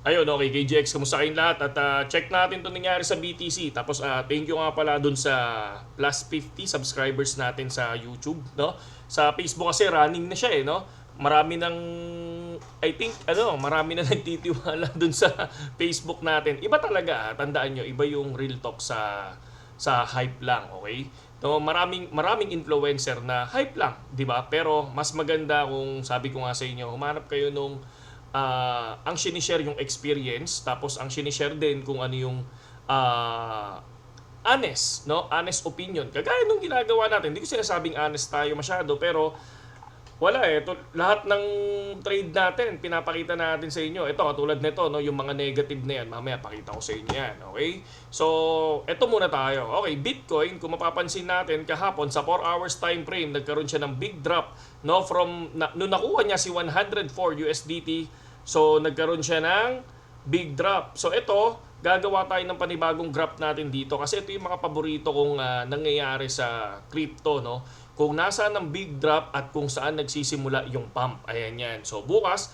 Ayun, okay, KGX, kamusta kayong lahat? At check natin itong nangyari sa BTC. Tapos thank you nga pala dun sa plus 50 subscribers natin sa YouTube, no? Sa Facebook kasi running na siya no? Marami ng, I think, marami na nagtitiwala dun sa Facebook natin. Iba talaga, tandaan nyo, iba yung real talk sa hype lang, okay? No, maraming influencer na hype lang, 'di ba? Pero mas maganda kung sabi ko nga sa inyo, humanap kayo nung ang sinishare yung experience, tapos ang sinishare din kung ano yung honest, no? Honest opinion. Kagaya nung ginagawa natin, hindi ko sinasabing honest tayo masyado, pero wala lahat ng trade natin, pinapakita natin sa inyo. Ito, katulad nito, no, yung mga negative na yan, mamaya pakita ko sa inyo yan, okay? So, ito muna tayo. Okay, Bitcoin, kung mapapansin natin, kahapon sa 4 hours time frame, nagkaroon siya ng big drop, no, nung nakuha niya si 104 USDT, so nagkaroon siya ng big drop. So, ito, gagawa tayo ng panibagong graph natin dito kasi ito yung mga paborito kong nangyayari sa crypto, no? Kung nasaan ang big drop at kung saan nagsisimula yung pump. Ayan yan. So bukas,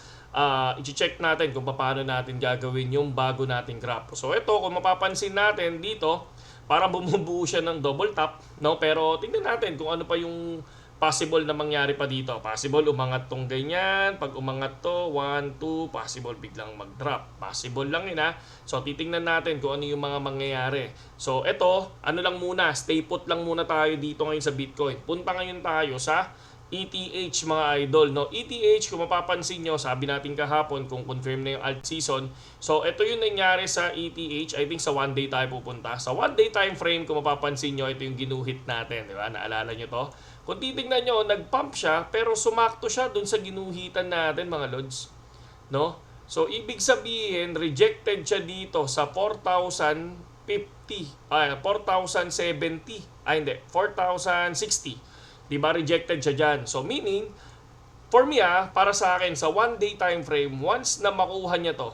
i-check natin kung paano natin gagawin yung bago nating graph. So ito, kung mapapansin natin dito, parang bumubuo siya ng double top, no? Pero tingnan natin kung ano pa yung possible na mangyari pa dito. Possible umangat tong ganyan. Pag umangat to, 1, 2, possible biglang mag-drop. Possible lang yun So titingnan natin kung ano yung mga mangyayari. So ito, ano lang muna, stay put lang muna tayo dito ngayon sa Bitcoin. Punta ngayon tayo sa ETH mga idol, no? ETH, kung mapapansin nyo, sabi natin kahapon kung confirm na yung alt season. So ito yung nangyari sa ETH. I think sa 1 day tayo pupunta. Sa 1 day time frame, kung mapapansin nyo, ito yung ginuhit natin, di ba? Naalala nyo to? Kung titignan nyo, nag-pump siya, pero sumakto siya dun sa ginuhitan natin mga lods, no? So ibig sabihin, rejected siya dito sa 4,050, 4,070, hindi, 4,060. Diba, rejected siya dyan. So meaning, for me para sa akin, sa 1 day time frame, once na makuha niya to,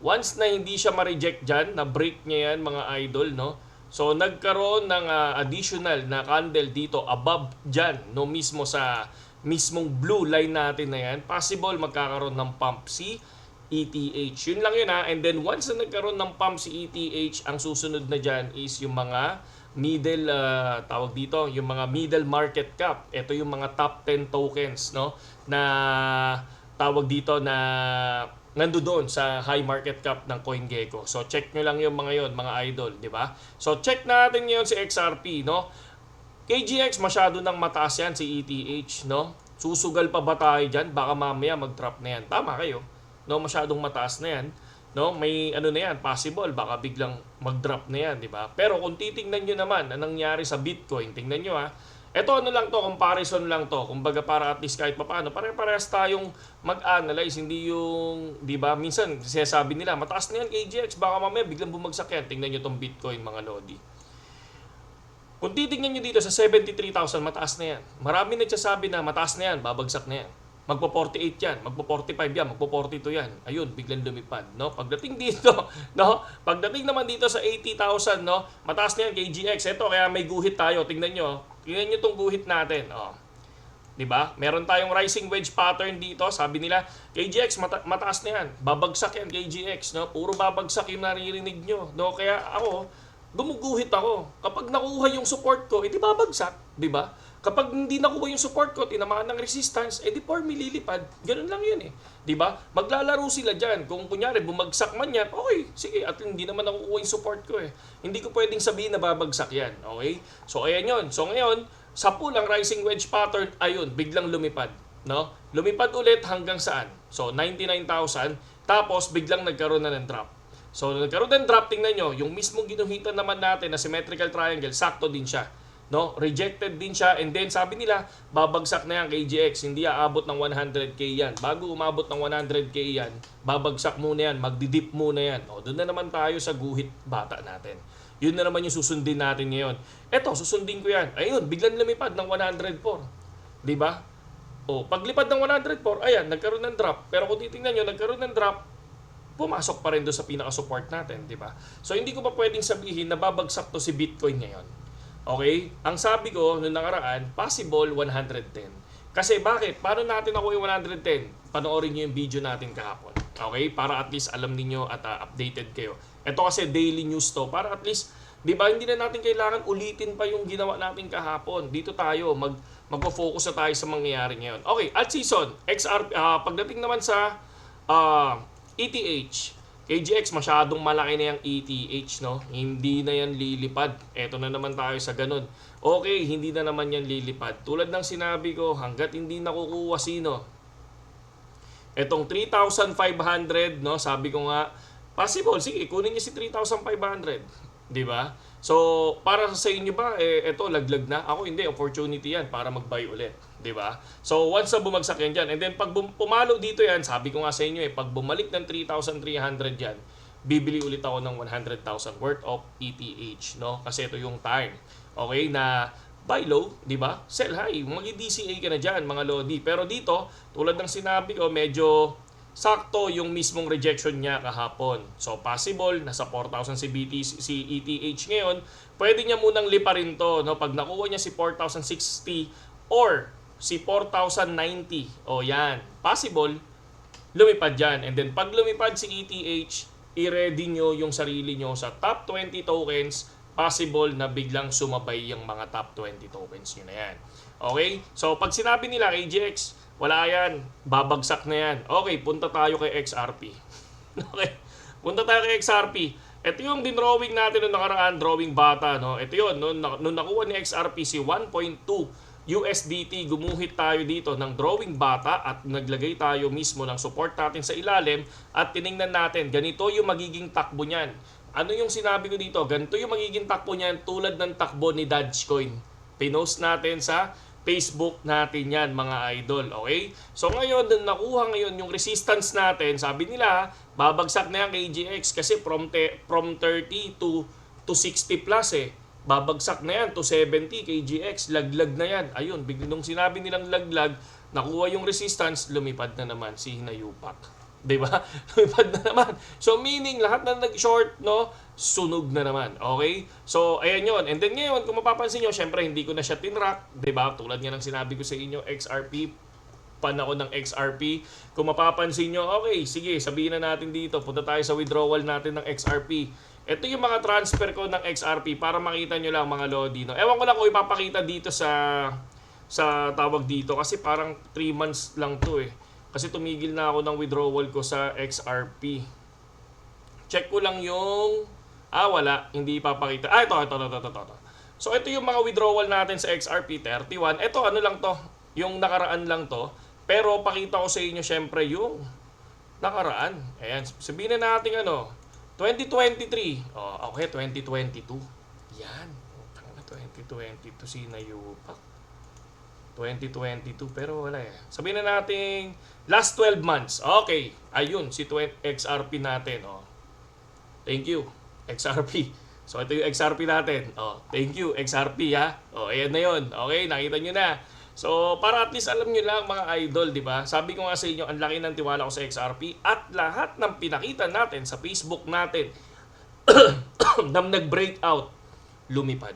once na hindi siya ma-reject dyan, na break niya yan mga idol, no? So nagkaroon ng additional na candle dito above dyan, no, mismo sa mismong blue line natin na yan, possible magkakaroon ng pump si ETH. Yun lang yun and then once na nagkaroon ng pump si ETH, ang susunod na dyan is yung mga middle, tawag dito, yung mga middle market cap. Ito yung mga top 10 tokens, no, na tawag dito na nandoon sa high market cap ng CoinGecko. So check nyo lang yung mga yon mga idol, di ba? So check natin ngayon si XRP, no. KGX masyado nang mataas yan si ETH, no. Susugal pa ba tayo dyan? Baka mamaya mag-drop na yan. Tama kayo, no, masyadong mataas na yan. No, may ano na yan, possible baka biglang mag-drop na yan, di ba? Pero kung titingnan niyo naman ang nangyari sa Bitcoin, tingnan niyo ito ano lang to, comparison lang to. Kumbaga para at least kahit papaano, pare-parehas tayong mag-analyze, hindi yung, di ba? Minsan sinasabi nila, mataas na yan KGX, baka mamaya biglang bumagsak yan. Tingnan niyo tong Bitcoin mga lodi. Kung titingnan niyo dito sa 73,000, mataas na yan. Marami nagsasabi na mataas na yan, babagsak na yan. Magpo-48 yan, magpo-45 yan, magpo-42 yan. Ayun, biglang lumipad, no? Pagdating dito, no? Pagdating naman dito sa 80,000, no? Mataas na yan KGX. Ito, kaya may guhit tayo. Tingnan nyo. Tingnan nyo tong guhit natin. 'Di ba? Meron tayong rising wedge pattern dito. Sabi nila, KGX, mataas na yan. Babagsak yan, KGX, no? Puro babagsak yung naririnig nyo, no? Kaya ako, gumuguhit ako. Kapag nakuha yung support ko, edi babagsak, 'di ba? Kapag hindi nakuha yung support ko, tinamaan ng resistance, edi for me lilipad. Ganun lang yun 'Di ba? Maglalaro sila diyan. Kung kunyari bumagsak man yan, okay, sige, at hindi naman nakukuha yung support ko Hindi ko pwedeng sabihin na babagsak yan, okay? So ayan yun. So ngayon, sa pulang rising wedge pattern, ayun, biglang lumipad, no? Lumipad ulit hanggang saan? So 99,000, tapos biglang nagkaroon na ng drop. So nagkaroon ng drop, tingnan nyo, yung mismo ginuhitan naman natin na symmetrical triangle, sakto din siya. No, rejected din siya, and then sabi nila babagsak na yan KGX, hindi aabot ng 100k yan. Bago umabot ng 100k yan, babagsak muna yan, magdidip muna yan. Doon na naman tayo sa guhit bata natin. Yun na naman yung susundin natin ngayon. Eto, susundin ko yan. Ayun, biglang lumipad ng 104. 'Di ba? Paglipad ng 104, ayan, nagkaroon ng drop. Pero kung titingnan nyo, nagkaroon ng drop, pumasok pa rin doon sa pinaka-support natin, 'di ba? So hindi ko pa pwedeng sabihin na babagsak to si Bitcoin ngayon. Okay? Ang sabi ko noong nakaraan, possible 110. Kasi bakit? Paano natin nakuha yung 110? Panoorin niyo yung video natin kahapon. Okay? Para at least alam niyo at updated kayo. Ito kasi daily news to. Para at least, di ba, hindi na natin kailangan ulitin pa yung ginawa natin kahapon. Dito tayo, magpo-focus na tayo sa mangyayari ngayon. Okay, at season, pagdating naman sa ETH, KGX masyadong malaki na yung ETH, no? Hindi na yan lilipad. Eto na naman tayo sa ganun. Okay, hindi na naman yan lilipad. Tulad ng sinabi ko, hanggat hindi nakukuha sino. Etong 3,500, no? Sabi ko nga, possible, sige, kunin niyo si 3,500. Di ba? So, para sa inyo ba, eto, laglag na? Ako hindi, opportunity yan para mag-buy ulit. Di ba? So, once na bumagsak yan dyan, and then pag pumalo dito yan, sabi ko nga sa inyo pag bumalik ng 3,300 yan, bibili ulit ako ng 100,000 worth of ETH, no? Kasi ito yung time. Okay, na buy low, di ba? Sell high. Mag-DCA ka na dyan, mga Lodi. Pero dito, tulad ng sinabi ko, medyo sakto yung mismong rejection niya kahapon. So possible nasa 4,000 si si ETH ngayon, pwede niya munang liparin to, no? Pag nakuha niya si 4,060 or si 4,090. O yan, possible lumipad yan. And then pag lumipad si ETH, i-ready nyo yung sarili nyo sa top 20 tokens. Possible na biglang sumabay yung mga top 20 tokens nyo na yan. Okay? So pag sinabi nila KGX, wala yan. Babagsak na yan. Okay, punta tayo kay XRP. Okay. Punta tayo kay XRP. Ito yung dinrawing natin noong nakaraan, drawing bata, no? Ito yun, nung nakuha ni XRP si 1.2 USDT, gumuhit tayo dito ng drawing bata at naglagay tayo mismo ng support natin sa ilalim at tiningnan natin, ganito yung magiging takbo niyan. Ano yung sinabi ko dito? Ganito yung magiging takbo niyan tulad ng takbo ni Dogecoin. Pinost natin sa Facebook natin yan, mga idol. Okay? So ngayon, nung nakuha ngayon yung resistance natin, sabi nila, babagsak na yan KGX kasi from 30 to 60 plus babagsak na yan to 70 KGX. Laglag na yan. Ayun, nung sinabi nilang laglag, nakuha yung resistance, lumipad na naman si Hinayupak. Diba? Lumipad na naman. So meaning, lahat na nag-short, no, sunog na naman. Okay? So, ayan yun. And then ngayon, kung mapapansin nyo, syempre, hindi ko na siya tinrack. Diba? Tulad nga ng sinabi ko sa inyo, XRP, panahon ng XRP. Kung mapapansin nyo, okay, sige, sabihin na natin dito, punta tayo sa withdrawal natin ng XRP. Ito yung mga transfer ko ng XRP para makita nyo lang, mga Lodi. No? Ewan ko lang kung ipapakita dito sa tawag dito kasi parang 3 months lang to Kasi tumigil na ako ng withdrawal ko sa XRP. Check ko lang yung... wala. Hindi ipapakita. Ito. So, ito yung mga withdrawal natin sa XRP 31. Ito, ano lang to? Yung nakaraan lang to. Pero, pakita ko sa inyo, syempre, yung nakaraan. Ayan. Sabihin na natin, 2023. Okay, 2022. Yan. 2022 sinayupak. 2022 pero wala Sabihin na natin last 12 months. Okay. Ayun si XRP natin, Thank you XRP. So ito yung XRP natin. Thank you XRP ha. Ayan na 'yon. Okay, nakita niyo na. So para at least alam niyo lang mga idol, di ba? Sabi ko nga sa inyo, ang laki ng tiwala ko sa XRP at lahat ng pinakita natin sa Facebook natin na nag-breakout lumipad.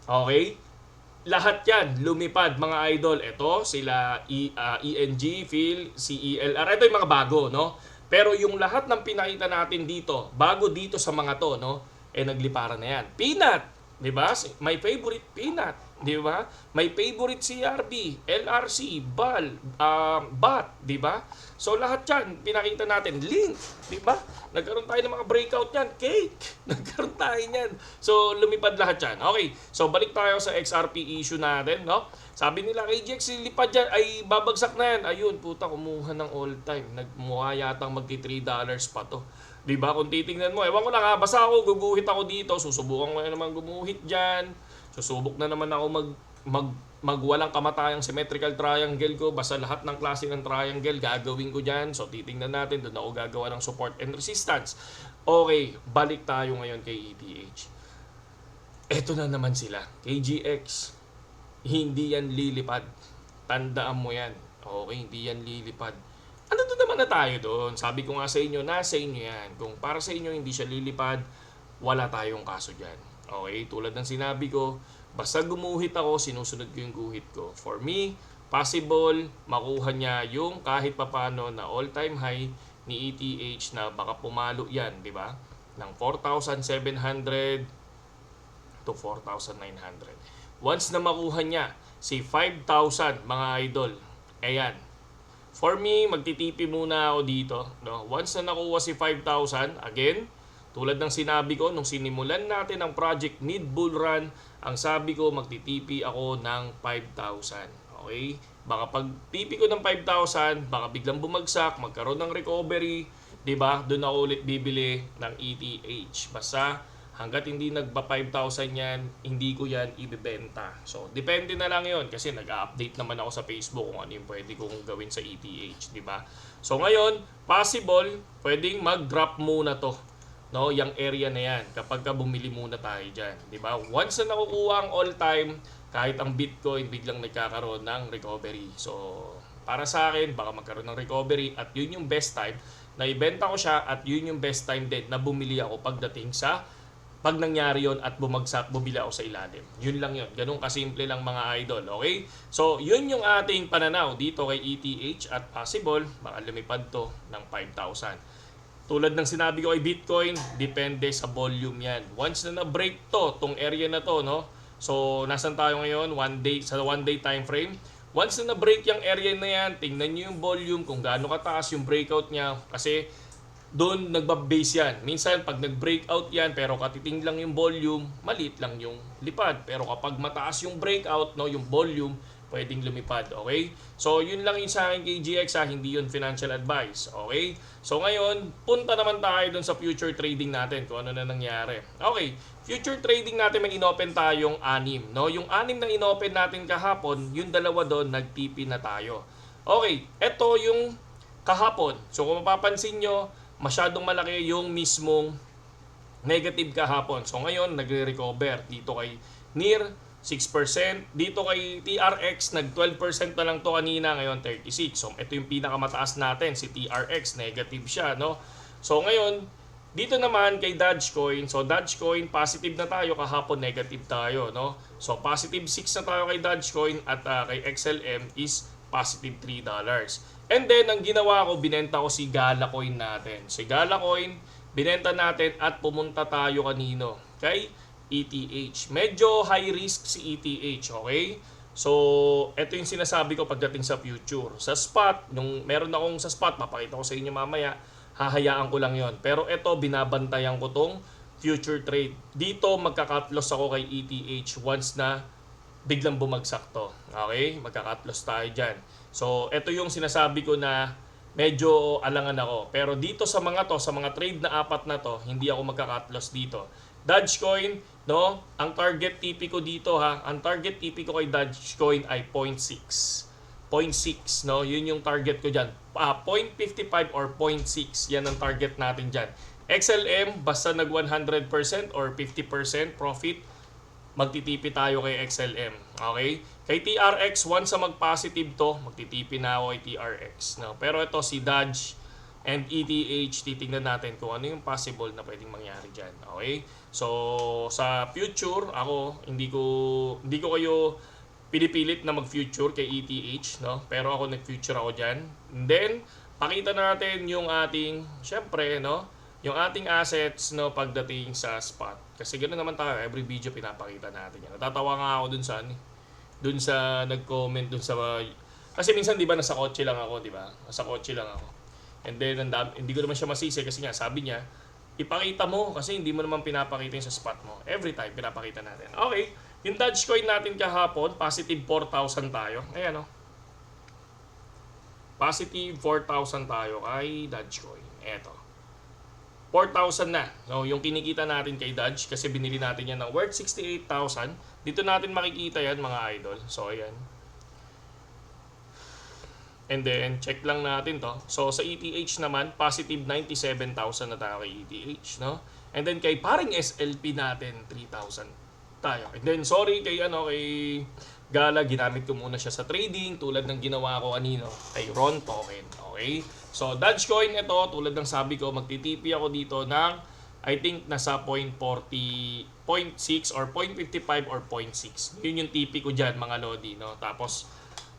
Okay? Lahat yan, lumipad mga idol. Ito, sila ENG, Phil, CELR. Ito yung mga bago, no? Pero yung lahat ng pinakita natin dito, bago dito sa mga to, no? Nagliparan na yan. Peanut, di ba? My favorite Peanut, di ba? My favorite CRB, LRC, BAL, BAT, di ba? So lahat yan, pinakita natin. Link, di ba? Nagkaroon tayo ng mga breakout yan. Cake, nagkaroon tayo yan. So lumipad lahat yan. Okay, so balik tayo sa XRP issue natin, no? Sabi nila, KGX, lipad yan, ay babagsak na yan. Ayun, puta, kumuha ng all time. Nagmukha yatang $3 pa to. Di ba? Kung titingnan mo, ewan ko lang basta ako, guguhit ako dito. Susubukan ko na naman gumuhit dyan. Susubok na naman ako magwalang kamatayang symmetrical triangle ko. Basta lahat ng klase ng triangle gagawin ko dyan. So titingnan natin, doon ako gagawa ng support and resistance. Okay, balik tayo ngayon kay ETH. Eto na naman sila. KGX, hindi yan lilipad. Tandaan mo yan. Okay, hindi yan lilipad. Ano doon naman na tayo doon? Sabi ko nga sa inyo, nasa inyo yan. Kung para sa inyo hindi siya lilipad, wala tayong kaso dyan. Okay, tulad ng sinabi ko, basta gumuhit ako, sinusunod ko yung guhit ko. For me, possible, makuha niya yung kahit papano na all-time high ni ETH na baka pumalo yan, di ba? Ng 4,700 to 4,900. Once na makuha niya si 5,000 mga idol, ayan. For me, magtitipi muna ako dito. No? Once na nakuha si 5,000, again, tulad ng sinabi ko, nung sinimulan natin ang project Mid Bull Run, ang sabi ko, magtitipi ako ng 5,000. Okay? Baka pag tipi ko ng 5,000, baka biglang bumagsak, magkaroon ng recovery, 'di ba? Doon ako ulit bibili ng ETH. Basta hangga't hindi nagba 5,000 yan, hindi ko yan ibebenta. So, depende na lang 'yon kasi nag-update naman ako sa Facebook kung ano yung pwede kong gawin sa ETH, 'di ba? So, ngayon, possible pwedeng mag-drop muna 'to. No, yung area na yan kapag ka bumili muna tayo diyan, 'di ba? Once na nakukuha ang all time, kahit ang Bitcoin biglang nagkakaroon ng recovery. So, para sa akin, baka magkaroon ng recovery at yun yung best time na ibenta ko siya at yun yung best time din na bumili ako pagdating sa pag nangyari yon at bumagsak, bumili ako sa ilalim. Yun lang yun. Ganun kasimple lang mga idol. Okay? So, yun yung ating pananaw dito kay ETH at possible, baka lumipad to ng 5,000. Tulad ng sinabi ko kay Bitcoin, depende sa volume yan. Once na na-break to, tong area na to, no? So, nasan tayo ngayon? Sa 1 day time frame. Once na na-break yung area na yan, tingnan nyo yung volume, kung gaano kataas yung breakout niya. Kasi, doon nagbabase yan. Minsan, pag nag-breakout yan, pero katiting lang yung volume, maliit lang yung lipad. Pero kapag mataas yung breakout, no, yung volume, pwedeng lumipad. Okay? So, yun lang yung sa akin kay GX, hindi yun financial advice. Okay? So, ngayon, punta naman tayo dun sa future trading natin, kung ano na nangyari. Okay, future trading natin, may inopen tayong 6. No? Yung 6 na inopen natin kahapon, yung dalawa doon, nag-TP na tayo. Okay, eto yung kahapon. So, kung mapapansin nyo, masyadong malaki yung mismong negative kahapon. So, ngayon, nagre-recover dito kay NIR, 6%. Dito kay TRX, nag-12% na lang to kanina, ngayon 36%. So, ito yung pinakamataas natin, si TRX, negative siya, no? So, ngayon, dito naman kay Dogecoin, so Dogecoin, positive na tayo, kahapon negative tayo, no? So, positive 6 na tayo kay Dogecoin at kay XLM is positive $3. And then, ang ginawa ko, binenta ko si Galacoin natin. Si Galacoin, binenta natin at pumunta tayo kanino? Kay ETH. Medyo high risk si ETH, okay? So, ito yung sinasabi ko pagdating sa future. Sa spot, nung meron akong sa spot, papakita ko sa inyo mamaya, hahayaan ko lang yon. Pero ito, binabantayan ko tong future trade. Dito, magka-cut loss ako kay ETH once na biglang bumagsak to. Okay? Magka-cut loss tayo dyan. So, ito yung sinasabi ko na medyo alangan ako. Pero dito sa mga to, sa mga trade na 4 na to, hindi ako magka-cut loss dito. Dogecoin, no? Ang target TP ko dito ang target TP ko kay Dogecoin ay 0.6. 0.6, no? Yun yung target ko diyan. 0.55 or 0.6, yan ang target natin diyan. XLM, basta nag 100% or 50% profit, magtitipi tayo kay XLM. Okay? Kay TRX, once na mag-positive to, magtitipi na ako kay TRX, no? Pero ito si Doge and ETH, titingnan natin kung ano yung possible na pwedeng mangyari dyan. Okay? So, sa future, ako, hindi ko kayo pinipilit na mag-future kay ETH, no? Pero ako nag-future ako dyan. And then, pakita natin yung ating, syempre, no? Yung ating assets, no, pagdating sa spot. Kasi ganoon naman tayo, every video pinapakita natin yan. Natatawa nga ako dun sa nag-comment, dun sa, kasi minsan, di ba, nasa kotse lang ako, di ba? Nasa kotse lang ako. And then, hindi ko naman siya masisi kasi nga, sabi niya, ipakita mo kasi hindi mo naman pinapakita yung sa spot mo. Every time, pinapakita natin. Okay, yung Dogecoin natin kahapon, positive 4,000 tayo. Ayan, no? Positive 4,000 tayo kay Dogecoin. Eto. 4,000 na. So, yung kinikita natin kay Doge, kasi binili natin yan ng worth 68,000. Dito natin makikita yan, mga idol. So, ayan. And then, check lang natin to. So, sa ETH naman, positive 97,000 na tayo kay ETH, no? And then, kay paring SLP natin, 3,000 tayo. And then, sorry kay Gala, ginamit ko muna siya sa trading, tulad ng ginawa ko kanino, kay Ron Token. Okay? So, Dogecoin ito, tulad ng sabi ko, magtitipi ako dito ng, I think, nasa 0.40, 0.6 or 0.55 or 0.6. Yun yung tipi ko dyan, mga lodi, no? Tapos,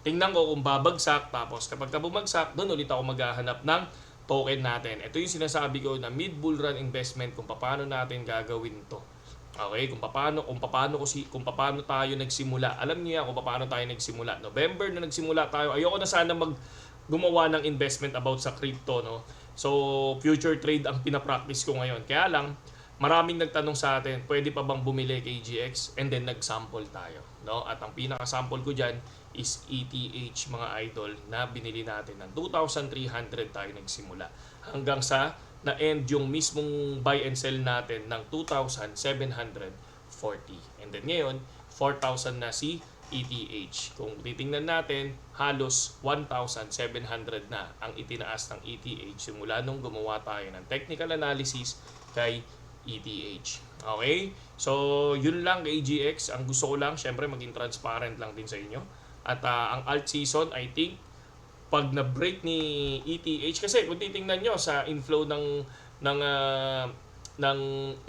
tingnan ko kung babagsak, tapos kapag bumagsak, doon ulit ako maghahanap ng token natin. Ito yung sinasabi ko na mid-bull run investment kung paano natin gagawin to. Okay, kung paano tayo nagsimula. Alam niyo yan kung paano tayo nagsimula. November na nagsimula tayo. Ayoko na sana gumawa ng investment about sa crypto, no. So, future trade ang pinapractice ko ngayon. Kaya lang maraming nagtanong sa atin, pwede pa bang bumili KGX? And then nag-sample tayo, no? At ang pinaka-sample ko diyan is ETH, mga idol, na binili natin ng 2,300 tayo nagsimula hanggang sa na-end yung mismong buy and sell natin ng 2,740. And then ngayon, 4,000 na si ETH. Kung titingnan natin, halos 1,700 na ang itinaas ng ETH simula nung gumawa tayo ng technical analysis kay ETH. Okay? So, yun lang kay GX. Ang gusto ko lang, syempre, maging transparent lang din sa inyo. At ang alt season, I think, pag na-break ni ETH, kasi kung titingnan nyo sa inflow ng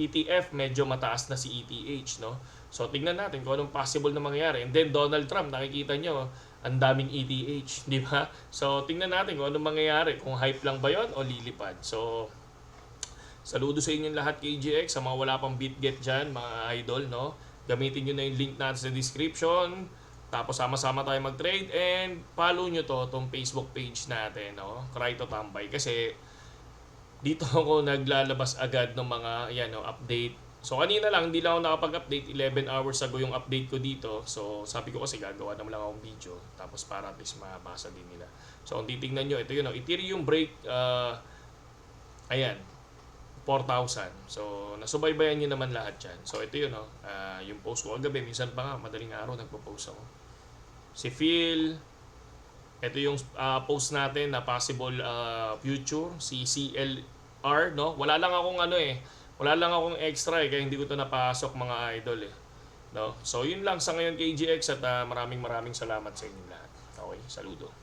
ETF, medyo mataas na si ETH, no? So, tingnan natin kung anong possible na mangyari. And then, Donald Trump, nakikita nyo, ang daming ETH, di ba? So, tingnan natin kung anong mangyayari. Kung hype lang ba yon o lilipad. So, saludo sa inyong lahat KGX, sa mga wala pang BitGet dyan, mga idol, no? Gamitin nyo na yung link natin sa description. Tapos sama-sama tayo mag-trade and follow nyo itong Facebook page natin, no? Crypto Tambay. Kasi dito ako naglalabas agad ng mga update. So kanina lang, hindi lang ako nakapag-update. 11 hours ago yung update ko dito. So sabi ko kasi gagawa naman lang akong video. Tapos para at least mabasa din nila. So kung titignan nyo, ito yun, Ethereum break, ayan, 4,000. So, nasubaybayan nyo naman lahat yan. So, ito yun, yung post ko kagabi. Minsan pa nga, madaling araw, nagpo-post ako. Si Phil, ito yung post natin na possible future. Si CLR, no? Wala lang akong extra kaya hindi ko to napasok, mga idol, no? So, yun lang sa ngayon, KGX, at maraming salamat sa inyo lahat. Okay, saludo.